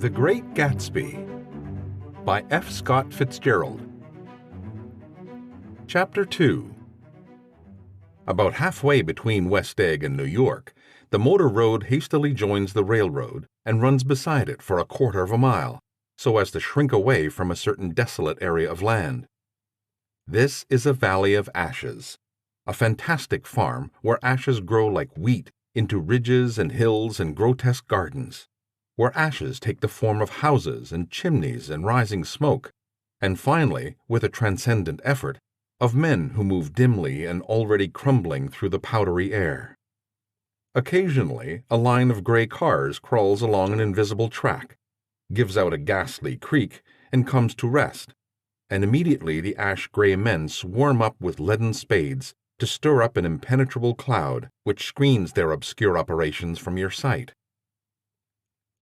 The Great Gatsby by F. Scott Fitzgerald. Chapter 2. About halfway between West Egg and New York, the motor road hastily joins the railroad and runs beside it for a quarter of a mile, so as to shrink away from a certain desolate area of land. This is a valley of ashes, a fantastic farm where ashes grow like wheat into ridges and hills and grotesque gardens, where ashes take the form of houses and chimneys and rising smoke, and finally, with a transcendent effort, of men who move dimly and already crumbling through the powdery air. Occasionally, a line of gray cars crawls along an invisible track, gives out a ghastly creak, and comes to rest, and immediately the ash-gray men swarm up with leaden spades to stir up an impenetrable cloud which screens their obscure operations from your sight.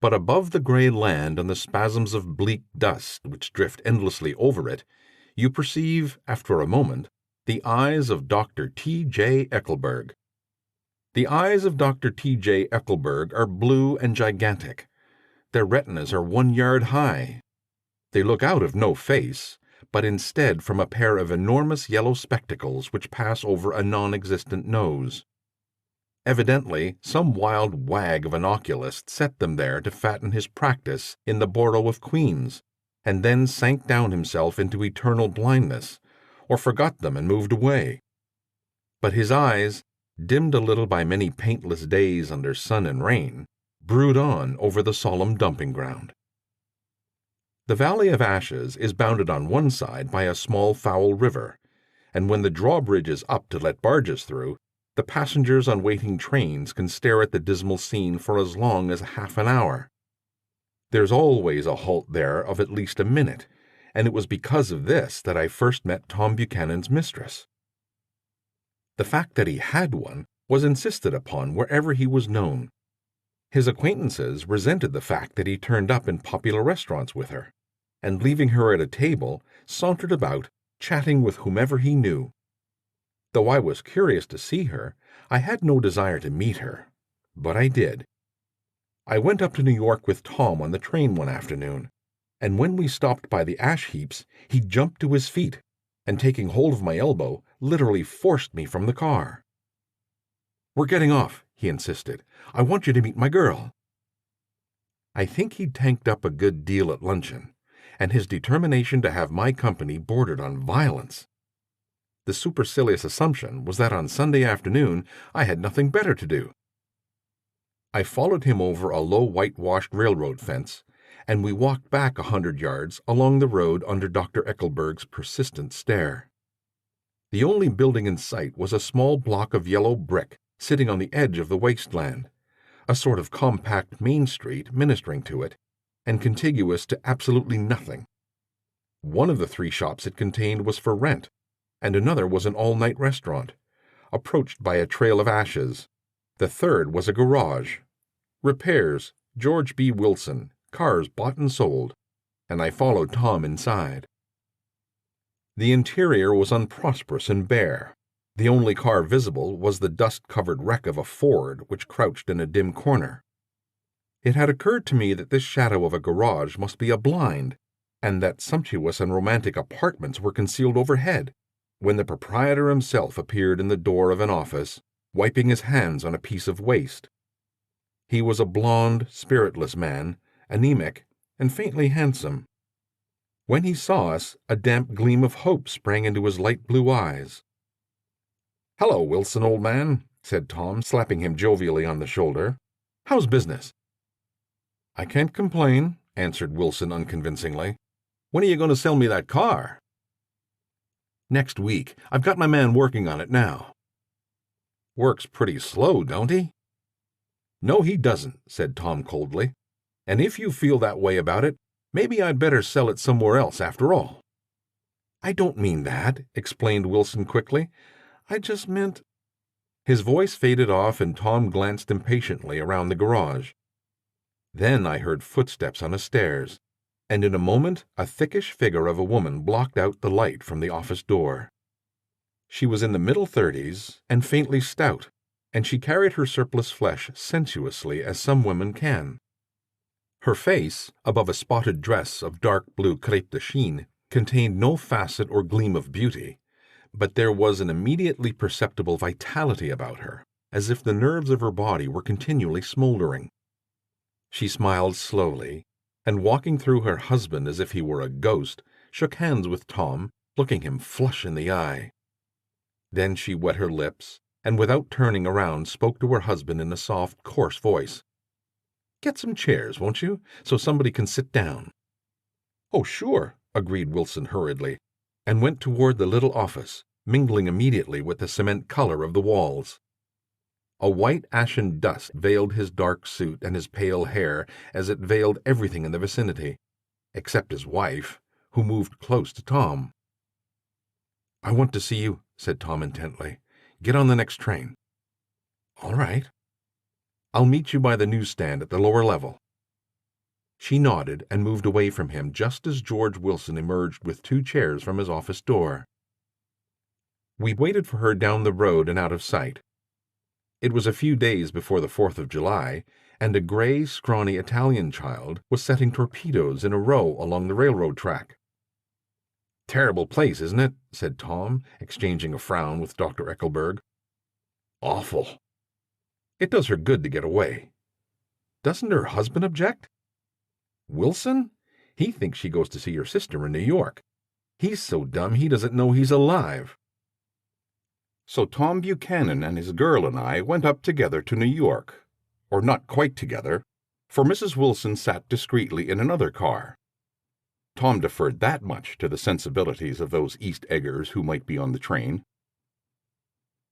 But above the gray land and the spasms of bleak dust which drift endlessly over it, you perceive, after a moment, the eyes of Dr. T.J. Eckelberg. The eyes of Dr. T.J. Eckelberg are blue and gigantic. Their retinas are 1 yard high. They look out of no face, but instead from a pair of enormous yellow spectacles which pass over a non-existent nose. Evidently, some wild wag of an oculist set them there to fatten his practice in the Borough of Queens, and then sank down himself into eternal blindness, or forgot them and moved away. But his eyes, dimmed a little by many paintless days under sun and rain, brood on over the solemn dumping ground. The Valley of Ashes is bounded on one side by a small foul river, and when the drawbridge is up to let barges through, the passengers on waiting trains can stare at the dismal scene for as long as half an hour. There's always a halt there of at least a minute, and it was because of this that I first met Tom Buchanan's mistress. The fact that he had one was insisted upon wherever he was known. His acquaintances resented the fact that he turned up in popular restaurants with her, and leaving her at a table, sauntered about, chatting with whomever he knew. Though I was curious to see her, I had no desire to meet her, but I did. I went up to New York with Tom on the train one afternoon, and when we stopped by the ash heaps, he jumped to his feet, and taking hold of my elbow, literally forced me from the car. "We're getting off," he insisted. "I want you to meet my girl." I think he'd tanked up a good deal at luncheon, and his determination to have my company bordered on violence. The supercilious assumption was that on Sunday afternoon I had nothing better to do. I followed him over a low whitewashed railroad fence, and we walked back 100 yards along the road under Dr. Eckelberg's persistent stare. The only building in sight was a small block of yellow brick sitting on the edge of the wasteland, a sort of compact main street ministering to it, and contiguous to absolutely nothing. One of the 3 shops it contained was for rent, and another was an all-night restaurant, approached by a trail of ashes. The third was a garage. Repairs, George B. Wilson, cars bought and sold, and I followed Tom inside. The interior was unprosperous and bare. The only car visible was the dust-covered wreck of a Ford which crouched in a dim corner. It had occurred to me that this shadow of a garage must be a blind, and that sumptuous and romantic apartments were concealed overhead, when the proprietor himself appeared in the door of an office, wiping his hands on a piece of waste. He was a blond, spiritless man, anemic, and faintly handsome. When he saw us, a damp gleam of hope sprang into his light blue eyes. "Hello, Wilson, old man," said Tom, slapping him jovially on the shoulder. "How's business?" "I can't complain," answered Wilson unconvincingly. "When are you going to sell me that car?" "Next week. I've got my man working on it now." "Works pretty slow, don't he?" "No, he doesn't," said Tom coldly. "And if you feel that way about it, maybe I'd better sell it somewhere else after all." "I don't mean that," explained Wilson quickly. "I just meant—" His voice faded off and Tom glanced impatiently around the garage. Then I heard footsteps on the stairs, and in a moment a thickish figure of a woman blocked out the light from the office door. She was in the middle 30s and faintly stout, and she carried her surplus flesh sensuously as some women can. Her face, above a spotted dress of dark blue crêpe de chine, contained no facet or gleam of beauty, but there was an immediately perceptible vitality about her, as if the nerves of her body were continually smoldering. She smiled slowly, and walking through her husband as if he were a ghost, shook hands with Tom, looking him flush in the eye. Then she wet her lips, and without turning around spoke to her husband in a soft, coarse voice. "Get some chairs, won't you, so somebody can sit down?" "Oh, sure," agreed Wilson hurriedly, and went toward the little office, mingling immediately with the cement color of the walls. A white ashen dust veiled his dark suit and his pale hair as it veiled everything in the vicinity, except his wife, who moved close to Tom. "I want to see you," said Tom intently. "Get on the next train." "All right." "I'll meet you by the newsstand at the lower level." She nodded and moved away from him just as George Wilson emerged with 2 chairs from his office door. We waited for her down the road and out of sight. It was a few days before the 4th of July, and a gray, scrawny Italian child was setting torpedoes in a row along the railroad track. "Terrible place, isn't it?" said Tom, exchanging a frown with Dr. Eckelberg. "Awful." "It does her good to get away." "Doesn't her husband object?" "Wilson? He thinks she goes to see her sister in New York. He's so dumb he doesn't know he's alive." So Tom Buchanan and his girl and I went up together to New York, or not quite together, for Mrs. Wilson sat discreetly in another car. Tom deferred that much to the sensibilities of those East Eggers who might be on the train.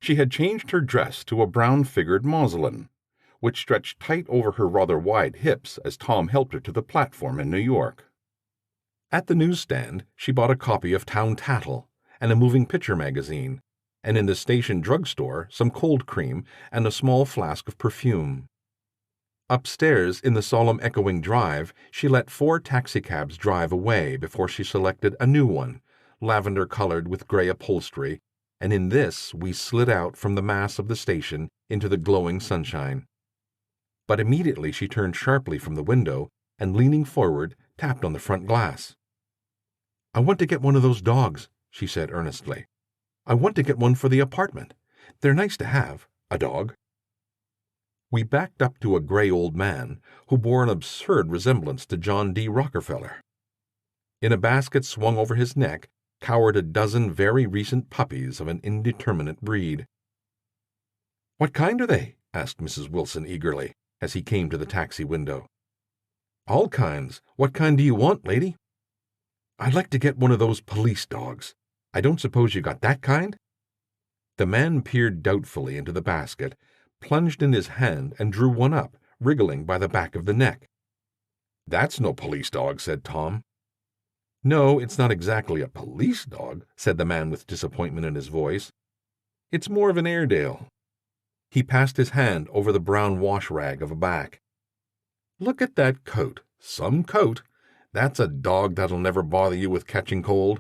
She had changed her dress to a brown-figured muslin, which stretched tight over her rather wide hips as Tom helped her to the platform in New York. At the newsstand, she bought a copy of Town Tattle and a moving picture magazine, and in the station drugstore some cold cream and a small flask of perfume. Upstairs, in the solemn echoing drive, she let 4 taxicabs drive away before she selected a new one, lavender-colored with gray upholstery, and in this we slid out from the mass of the station into the glowing sunshine. But immediately she turned sharply from the window and, leaning forward, tapped on the front glass. "I want to get one of those dogs," she said earnestly. "I want to get one for the apartment. They're nice to have, a dog." We backed up to a gray old man who bore an absurd resemblance to John D. Rockefeller. In a basket swung over his neck cowered a dozen very recent puppies of an indeterminate breed. "What kind are they?" asked Mrs. Wilson eagerly, as he came to the taxi window. "All kinds. What kind do you want, lady?" "I'd like to get one of those police dogs. I don't suppose you got that kind?" The man peered doubtfully into the basket, plunged in his hand, and drew one up, wriggling by the back of the neck. "That's no police dog," said Tom. "No, it's not exactly a police dog," said the man with disappointment in his voice. "It's more of an Airedale." He passed his hand over the brown wash rag of a back. "Look at that coat. Some coat. That's a dog that'll never bother you with catching cold."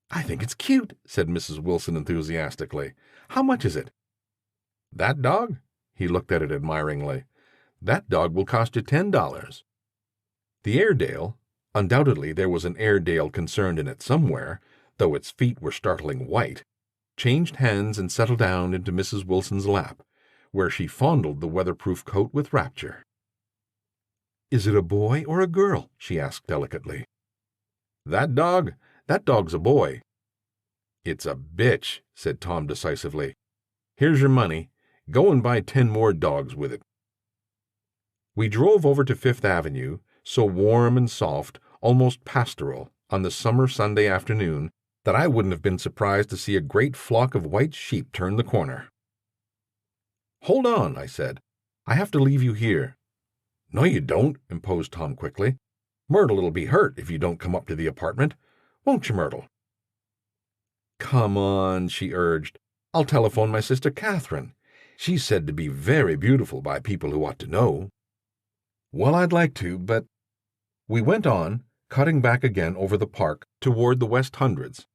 "I think it's cute," said Mrs. Wilson enthusiastically. "How much is it?" "That dog?" He looked at it admiringly. "That dog will cost you $10. The Airedale, undoubtedly there was an Airedale concerned in it somewhere, though its feet were startling white, changed hands and settled down into Mrs. Wilson's lap, where she fondled the weatherproof coat with rapture. "Is it a boy or a girl?" she asked delicately. That dog's a boy." "It's a bitch," said Tom decisively. "Here's your money. Go and buy 10 more dogs with it." We drove over to Fifth Avenue, so warm and soft, almost pastoral, on the summer Sunday afternoon, that I wouldn't have been surprised to see a great flock of white sheep turn the corner. "Hold on," I said. "I have to leave you here." "No, you don't," imposed Tom quickly. "Myrtle'll be hurt if you don't come up to the apartment. Won't you, Myrtle?" "Come on," she urged. "I'll telephone my sister Catherine. She's said to be very beautiful by people who ought to know." "Well, I'd like to, but—" We went on, cutting back again over the park toward the West Hundreds.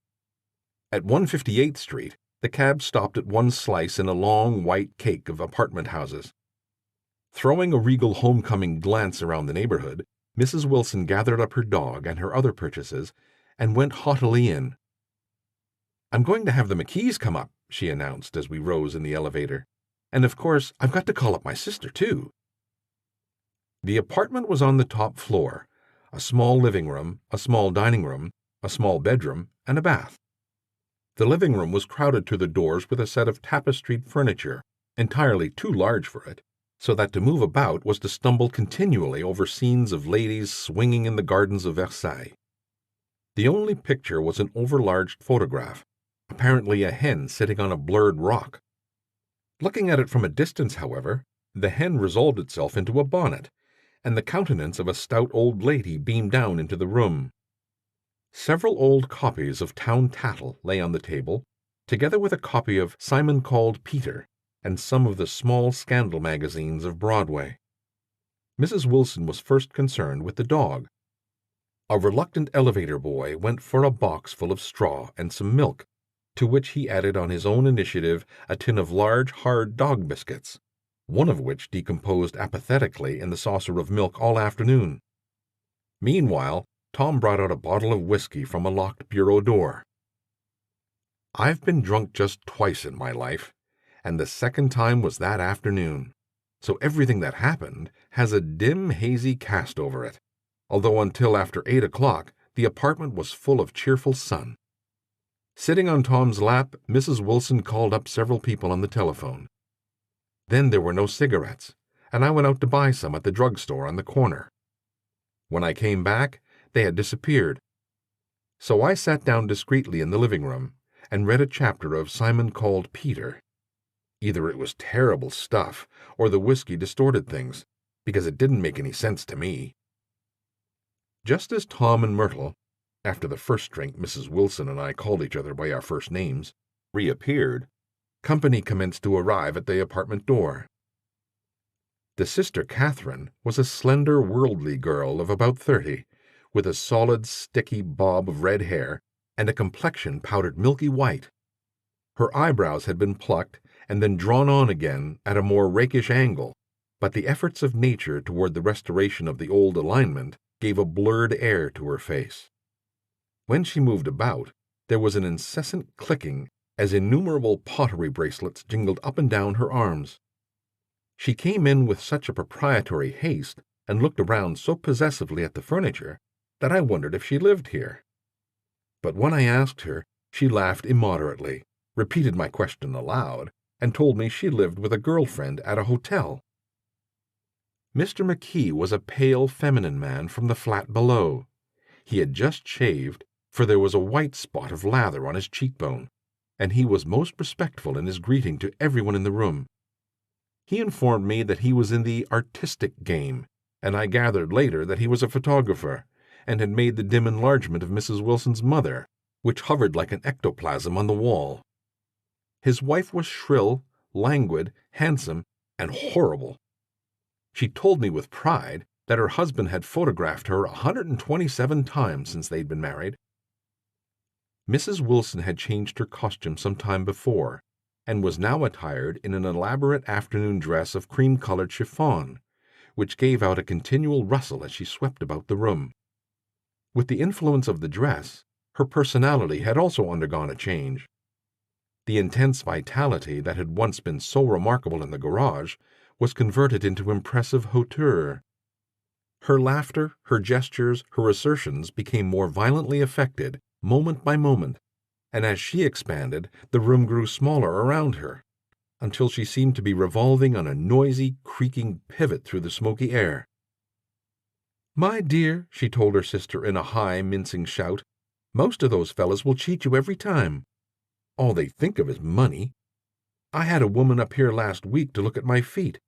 At 158th Street, the cab stopped at one slice in a long white cake of apartment houses. Throwing a regal homecoming glance around the neighborhood, Mrs. Wilson gathered up her dog and her other purchases and went haughtily in. "I'm going to have the McKees come up," she announced as we rose in the elevator. "And of course, I've got to call up my sister, too." The apartment was on the top floor, a small living room, a small dining room, a small bedroom, and a bath. The living room was crowded to the doors with a set of tapestried furniture, entirely too large for it, so that to move about was to stumble continually over scenes of ladies swinging in the gardens of Versailles. The only picture was an overlarge photograph, apparently a hen sitting on a blurred rock. Looking at it from a distance, however, the hen resolved itself into a bonnet, and the countenance of a stout old lady beamed down into the room. Several old copies of Town Tattle lay on the table, together with a copy of Simon Called Peter and some of the small scandal magazines of Broadway. Mrs. Wilson was first concerned with the dog. A reluctant elevator boy went for a box full of straw and some milk, to which he added on his own initiative a tin of large, hard dog biscuits, one of which decomposed apathetically in the saucer of milk all afternoon. Meanwhile, Tom brought out a bottle of whiskey from a locked bureau door. I've been drunk just twice in my life, and the second time was that afternoon, so everything that happened has a dim, hazy cast over it, although until after 8 o'clock the apartment was full of cheerful sun. Sitting on Tom's lap, Mrs. Wilson called up several people on the telephone. Then there were no cigarettes, and I went out to buy some at the drugstore on the corner. When I came back, they had disappeared. So I sat down discreetly in the living room and read a chapter of Simon Called Peter. Either it was terrible stuff, or the whiskey distorted things, because it didn't make any sense to me. Just as Tom and Myrtle, after the first drink Mrs. Wilson and I called each other by our first names, reappeared, company commenced to arrive at the apartment door. The sister Catherine was a slender, worldly girl of about 30, with a solid, sticky bob of red hair and a complexion powdered milky white. Her eyebrows had been plucked and then drawn on again at a more rakish angle, but the efforts of nature toward the restoration of the old alignment gave a blurred air to her face. When she moved about, there was an incessant clicking as innumerable pottery bracelets jingled up and down her arms. She came in with such a proprietary haste and looked around so possessively at the furniture that I wondered if she lived here. But when I asked her, she laughed immoderately, repeated my question aloud, and told me she lived with a girlfriend at a hotel. Mr. McKee was a pale, feminine man from the flat below. He had just shaved, for there was a white spot of lather on his cheekbone, and he was most respectful in his greeting to everyone in the room. He informed me that he was in the artistic game, and I gathered later that he was a photographer, and had made the dim enlargement of Mrs. Wilson's mother, which hovered like an ectoplasm on the wall. His wife was shrill, languid, handsome, and horrible. She told me with pride that her husband had photographed her 127 times since they'd been married. Mrs. Wilson had changed her costume some time before, and was now attired in an elaborate afternoon dress of cream-colored chiffon, which gave out a continual rustle as she swept about the room. With the influence of the dress, her personality had also undergone a change. The intense vitality that had once been so remarkable in the garage was converted into impressive hauteur. Her laughter, her gestures, her assertions became more violently affected, moment by moment, and as she expanded, the room grew smaller around her, until she seemed to be revolving on a noisy, creaking pivot through the smoky air. "My dear," she told her sister in a high, mincing shout, "most of those fellows will cheat you every time. All they think of is money. I had a woman up here last week to look at my feet,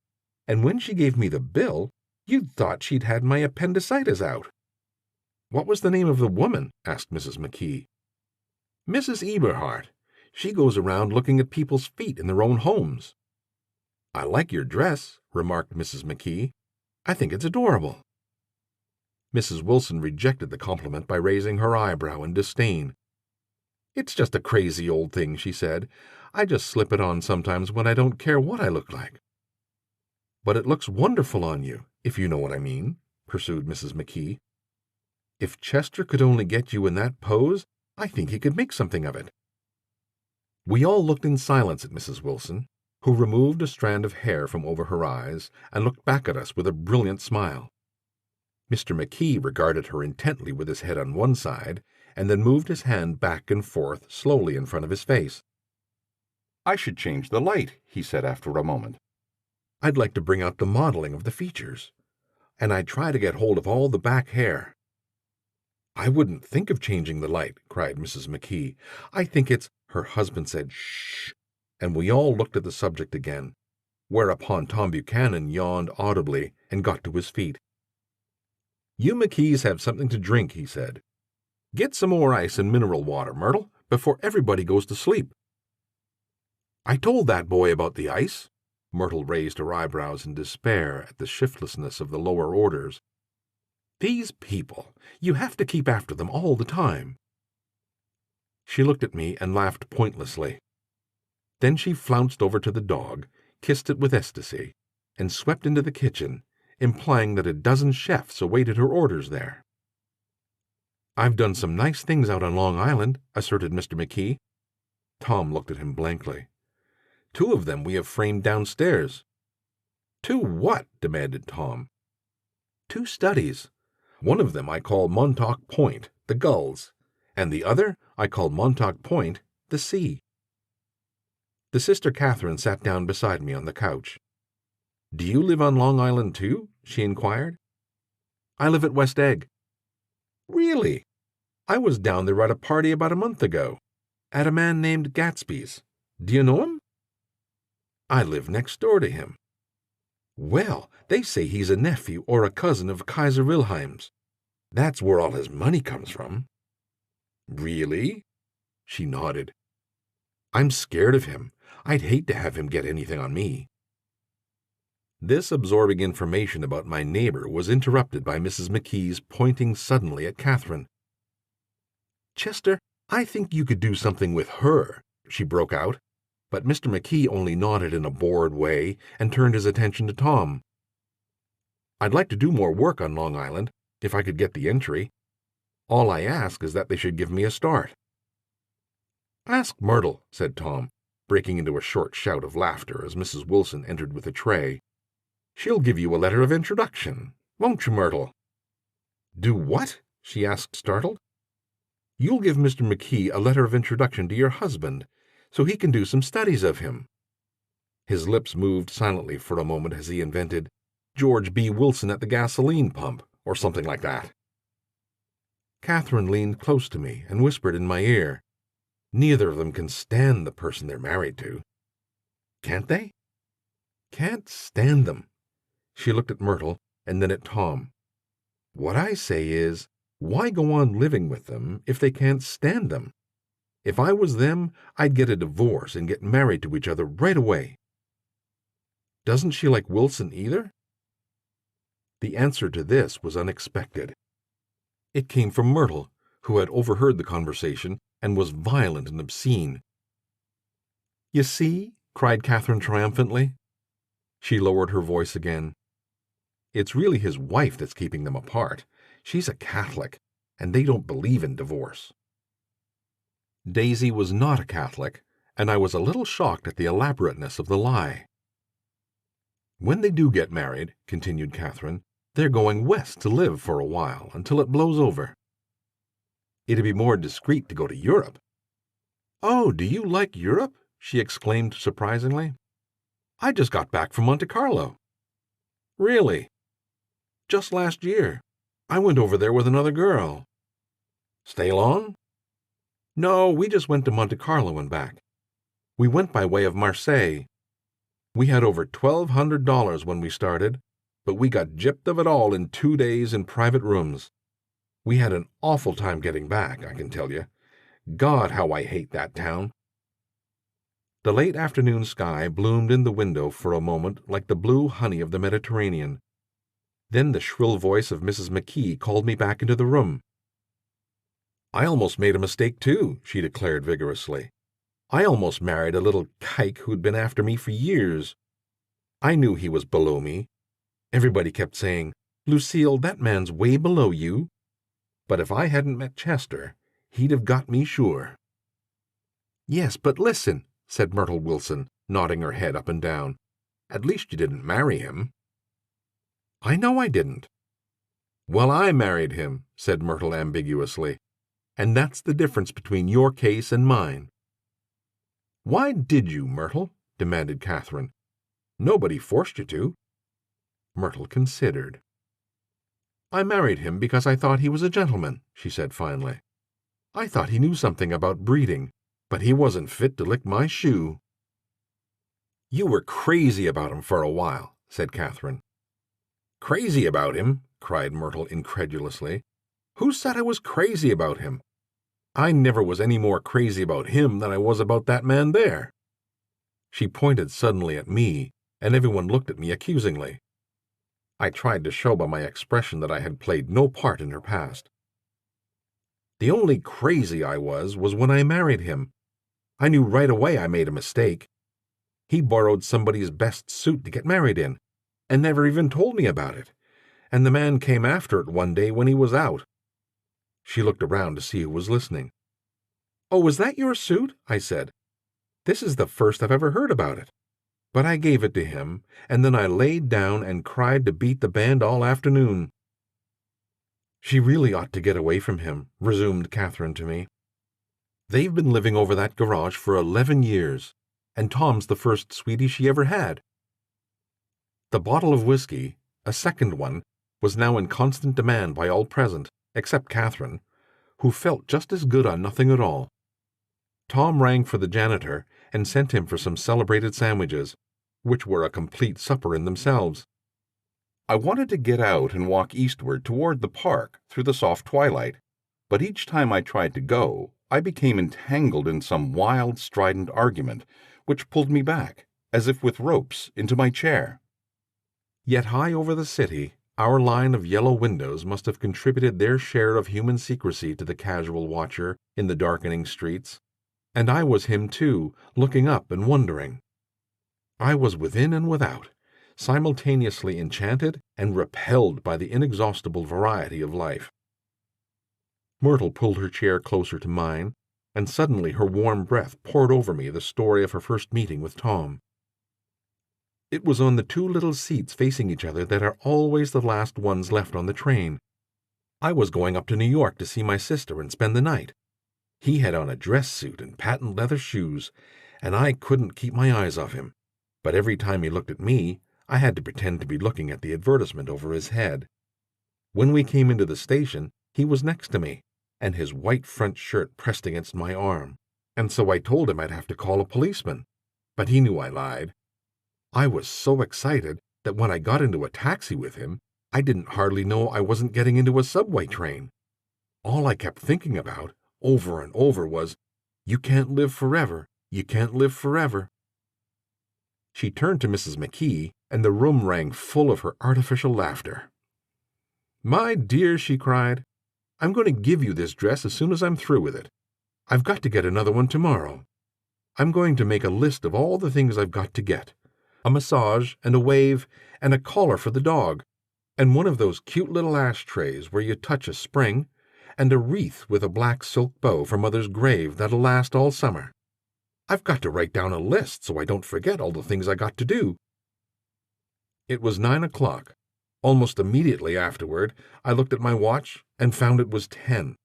and when she gave me the bill, you'd thought she'd had my appendicitis out." "What was the name of the woman?" asked Mrs. McKee. "Mrs. Eberhart. She goes around looking at people's feet in their own homes." "I like your dress," remarked Mrs. McKee. "I think it's adorable." Mrs. Wilson rejected the compliment by raising her eyebrow in disdain. "It's just a crazy old thing," she said. "I just slip it on sometimes when I don't care what I look like." "But it looks wonderful on you, if you know what I mean," pursued Mrs. McKee. "If Chester could only get you in that pose, I think he could make something of it." We all looked in silence at Mrs. Wilson, who removed a strand of hair from over her eyes and looked back at us with a brilliant smile. Mr. McKee regarded her intently with his head on one side, and then moved his hand back and forth slowly in front of his face. "I should change the light," he said after a moment. "I'd like to bring out the modeling of the features, and I'd try to get hold of all the back hair." "I wouldn't think of changing the light," cried Mrs. McKee. "I think it's—" Her husband said, "Shh," and we all looked at the subject again, whereupon Tom Buchanan yawned audibly and got to his feet. "You McKees have something to drink," he said. "Get some more ice and mineral water, Myrtle, before everybody goes to sleep." "I told that boy about the ice." Myrtle raised her eyebrows in despair at the shiftlessness of the lower orders. "These people, you have to keep after them all the time." She looked at me and laughed pointlessly. Then she flounced over to the dog, kissed it with ecstasy, and swept into the kitchen, implying that a dozen chefs awaited her orders there. "I've done some nice things out on Long Island," asserted Mr. McKee. Tom looked at him blankly. "Two of them we have framed downstairs." "Two what?" demanded Tom. "Two studies. One of them I call Montauk Point, the gulls, and the other I call Montauk Point, the sea." The sister Catherine sat down beside me on the couch. "Do you live on Long Island, too?" she inquired. "I live at West Egg." "Really? I was down there at a party about a month ago, at a man named Gatsby's. Do you know him?" "I live next door to him." "Well, they say he's a nephew or a cousin of Kaiser Wilhelm's. That's where all his money comes from." "Really?" She nodded. "I'm scared of him. I'd hate to have him get anything on me." This absorbing information about my neighbor was interrupted by Mrs. McKee's pointing suddenly at Catherine. "Chester, I think you could do something with her," she broke out, but Mr. McKee only nodded in a bored way and turned his attention to Tom. "I'd like to do more work on Long Island, if I could get the entry. All I ask is that they should give me a start." "Ask Myrtle," said Tom, breaking into a short shout of laughter as Mrs. Wilson entered with a tray. "She'll give you a letter of introduction. Won't you, Myrtle?" "Do what?" she asked, startled. "You'll give Mr. McKee a letter of introduction to your husband, so he can do some studies of him." His lips moved silently for a moment as he invented George B. Wilson at the gasoline pump, or something like that. Catherine leaned close to me and whispered in my ear, "Neither of them can stand the person they're married to." "Can't they?" "Can't stand them." She looked at Myrtle and then at Tom. "What I say is, why go on living with them if they can't stand them? If I was them, I'd get a divorce and get married to each other right away." "Doesn't she like Wilson either?" The answer to this was unexpected. It came from Myrtle, who had overheard the conversation and was violent and obscene. "You see?" cried Catherine triumphantly. She lowered her voice again. "It's really his wife that's keeping them apart. She's a Catholic, and they don't believe in divorce." Daisy was not a Catholic, and I was a little shocked at the elaborateness of the lie. "When they do get married," continued Catherine, "they're going west to live for a while until it blows over. It'd be more discreet to go to Europe." "Oh, do you like Europe?" she exclaimed surprisingly. "I just got back from Monte Carlo." "Really?" "Just last year. I went over there with another girl." "Stay long?" "No, we just went to Monte Carlo and back. We went by way of Marseille. We had over $1,200 when we started, but we got gypped of it all in 2 days in private rooms. We had an awful time getting back, I can tell you. God, how I hate that town." The late afternoon sky bloomed in the window for a moment like the blue honey of the Mediterranean. Then the shrill voice of Mrs. McKee called me back into the room. "I almost made a mistake, too," she declared vigorously. "I almost married a little kike who'd been after me for years." I knew he was below me. Everybody kept saying, "Lucille, that man's way below you." But if I hadn't met Chester, he'd have got me sure. "Yes, but listen," said Myrtle Wilson, nodding her head up and down. "At least you didn't marry him." "I know I didn't." "Well, I married him," said Myrtle ambiguously. "And that's the difference between your case and mine." "Why did you, Myrtle?" demanded Catherine. "Nobody forced you to." Myrtle considered. "I married him because I thought he was a gentleman," she said finally. "I thought he knew something about breeding, but he wasn't fit to lick my shoe." "You were crazy about him for a while," said Catherine. "Crazy about him?" cried Myrtle incredulously. "Who said I was crazy about him? I never was any more crazy about him than I was about that man there." She pointed suddenly at me, and everyone looked at me accusingly. I tried to show by my expression that I had played no part in her past. "The only crazy I was when I married him. I knew right away I made a mistake. He borrowed somebody's best suit to get married in, and never even told me about it, and the man came after it one day when he was out." She looked around to see who was listening. "Oh, was that your suit?" I said. "This is the first I've ever heard about it." But I gave it to him, and then I laid down and cried to beat the band all afternoon. "She really ought to get away from him," resumed Catherine to me. "They've been living over that garage for 11 years, and Tom's the first sweetie she ever had." The bottle of whiskey, a second one, was now in constant demand by all present, except Catherine, who felt just as good on nothing at all. Tom rang for the janitor and sent him for some celebrated sandwiches, which were a complete supper in themselves. I wanted to get out and walk eastward toward the park through the soft twilight, but each time I tried to go, I became entangled in some wild, strident argument, which pulled me back, as if with ropes, into my chair. Yet high over the city, our line of yellow windows must have contributed their share of human secrecy to the casual watcher in the darkening streets, and I was him too, looking up and wondering. I was within and without, simultaneously enchanted and repelled by the inexhaustible variety of life. Myrtle pulled her chair closer to mine, and suddenly her warm breath poured over me the story of her first meeting with Tom. It was on the two little seats facing each other that are always the last ones left on the train. I was going up to New York to see my sister and spend the night. He had on a dress suit and patent leather shoes, and I couldn't keep my eyes off him. But every time he looked at me, I had to pretend to be looking at the advertisement over his head. When we came into the station, he was next to me, and his white front shirt pressed against my arm, and so I told him I'd have to call a policeman. But he knew I lied. I was so excited that when I got into a taxi with him, I didn't hardly know I wasn't getting into a subway train. All I kept thinking about, over and over, was, "You can't live forever. You can't live forever." She turned to Mrs. McKee, and the room rang full of her artificial laughter. "My dear," she cried, "I'm going to give you this dress as soon as I'm through with it. I've got to get another one tomorrow. I'm going to make a list of all the things I've got to get. A massage and a wave and a collar for the dog, and one of those cute little ashtrays where you touch a spring, and a wreath with a black silk bow for Mother's grave that'll last all summer. I've got to write down a list so I don't forget all the things I got to do." It was 9 o'clock. Almost immediately afterward, I looked at my watch and found it was 10.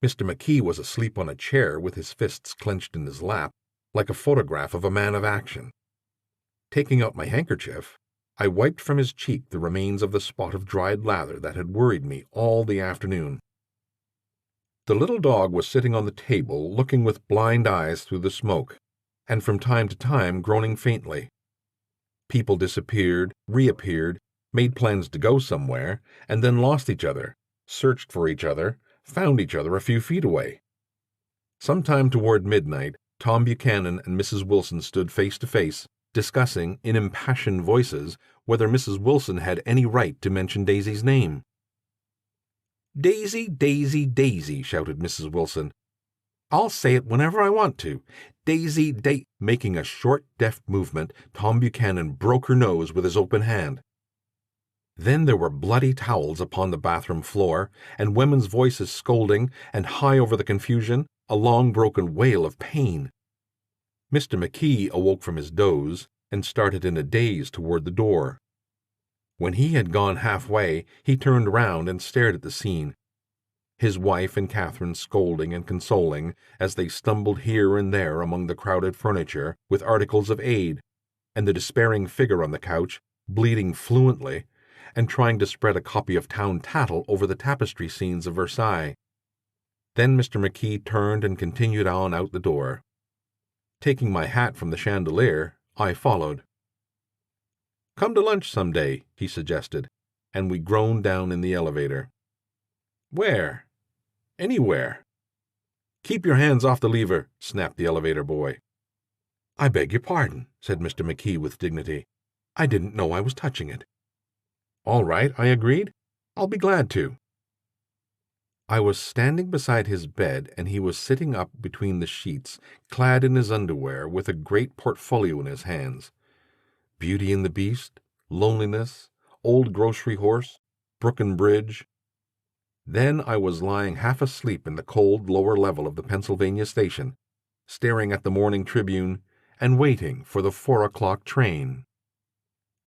Mr. McKee was asleep on a chair with his fists clenched in his lap, like a photograph of a man of action. Taking out my handkerchief, I wiped from his cheek the remains of the spot of dried lather that had worried me all the afternoon. The little dog was sitting on the table looking with blind eyes through the smoke, and from time to time groaning faintly. People disappeared, reappeared, made plans to go somewhere, and then lost each other, searched for each other, found each other a few feet away. Sometime toward midnight, Tom Buchanan and Mrs. Wilson stood face to face, discussing, in impassioned voices, whether Mrs. Wilson had any right to mention Daisy's name. "Daisy, Daisy, Daisy," shouted Mrs. Wilson. I'll say it whenever I want to. Daisy Day. Making a short, deft movement, Tom Buchanan broke her nose with his open hand. Then there were bloody towels upon the bathroom floor, and women's voices scolding, and high over the confusion, a long broken wail of pain. Mr. McKee awoke from his doze and started in a daze toward the door. When he had gone halfway, he turned round and stared at the scene. His wife and Catherine scolding and consoling as they stumbled here and there among the crowded furniture with articles of aid, and the despairing figure on the couch, bleeding fluently, and trying to spread a copy of Town Tattle over the tapestry scenes of Versailles. Then Mr. McKee turned and continued on out the door. Taking my hat from the chandelier, I followed. "Come to lunch some day," he suggested, and we groaned down in the elevator. "Where?" "Anywhere." "Keep your hands off the lever," snapped the elevator boy. "I beg your pardon," said Mr. McKee with dignity. "I didn't know I was touching it." "All right," I agreed. "I'll be glad to." I was standing beside his bed, and he was sitting up between the sheets, clad in his underwear, with a great portfolio in his hands. Beauty and the Beast, Loneliness, Old Grocery Horse, Brooklyn Bridge. Then I was lying half asleep in the cold lower level of the Pennsylvania station, staring at the Morning Tribune and waiting for the 4 o'clock train.